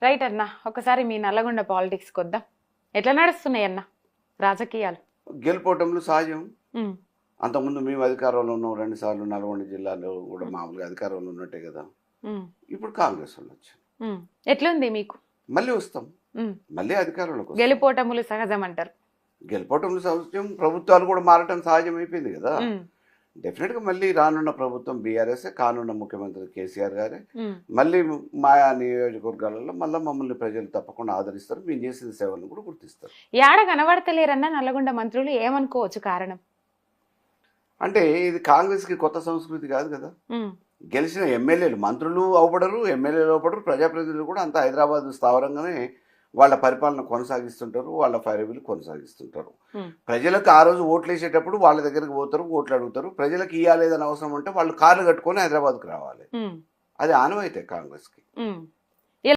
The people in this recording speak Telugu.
రైట్ అన్న, ఒకసారి మీ నల్లగొండ పాలిటిక్స్ కొద్దాం. ఎట్లా నడుస్తున్నాయి అన్న రాజకీయాలు? గెలుపోవటంలో సహజం. ఉమ్, అంతకుముందు మేము అధికారంలో ఉన్నాం 2 సార్లు, నల్గొండ జిల్లాలో కూడా మామూలుగా అధికారంలో ఉన్నట్టే కదా. ఉమ్, ఇప్పుడు కాంగ్రెస్ వాళ్ళు వచ్చారు, ఉమ్. ఎట్లుంది మీకు? మళ్ళీ వస్తాం, ఉమ్. మళ్ళీ అధికారంలోకి వస్తాం. గెలుపోటములు సహజం అంటారు. గెలుపోవటంలో సహజం, ప్రభుత్వాలు కూడా మారటం సహజం అయిపోయింది కదా. ఉమ్, డెఫినెట్గా మళ్ళీ రానున్న ప్రభుత్వం బీఆర్ఎస్, కానున్న ముఖ్యమంత్రి కేసీఆర్ గారే. ఉమ్, మళ్ళీ మాయా నియోజకవర్గాలలో మళ్ళీ మమ్మల్ని ప్రజలు తప్పకుండా ఆదరిస్తారు, మేము చేసిన సేవలను కూడా గుర్తిస్తారు. ఏడ కనబడతలేరన్న నల్లగొండ మంత్రులు, ఏమనుకోవచ్చు కారణం? అంటే ఇది కాంగ్రెస్కి కొత్త సంస్కృతి కాదు కదా. ఉమ్, గెలిచిన ఎమ్మెల్యేలు మంత్రులు అవపడరు, ఎమ్మెల్యేలు అవపడరు, ప్రజాప్రతినిధులు కూడా అంతా హైదరాబాద్ స్థావరంగానే వాళ్ళ పరిపాలన కొనసాగిస్తుంటారు, వాళ్ళ ఫైరవీలు కొనసాగిస్తుంటారు. ఉమ్, ప్రజలకు ఆ రోజు ఓట్లు వేసేటప్పుడు వాళ్ళ దగ్గరికి పోతారు, ఓట్లు అడుగుతారు. ప్రజలకు ఇవ్వాలేదని అవసరం ఉంటే వాళ్ళు కార్లు కట్టుకొని హైదరాబాద్కు రావాలి. ఉమ్, అది ఆనవాయితీ కాంగ్రెస్కి. ఉమ్.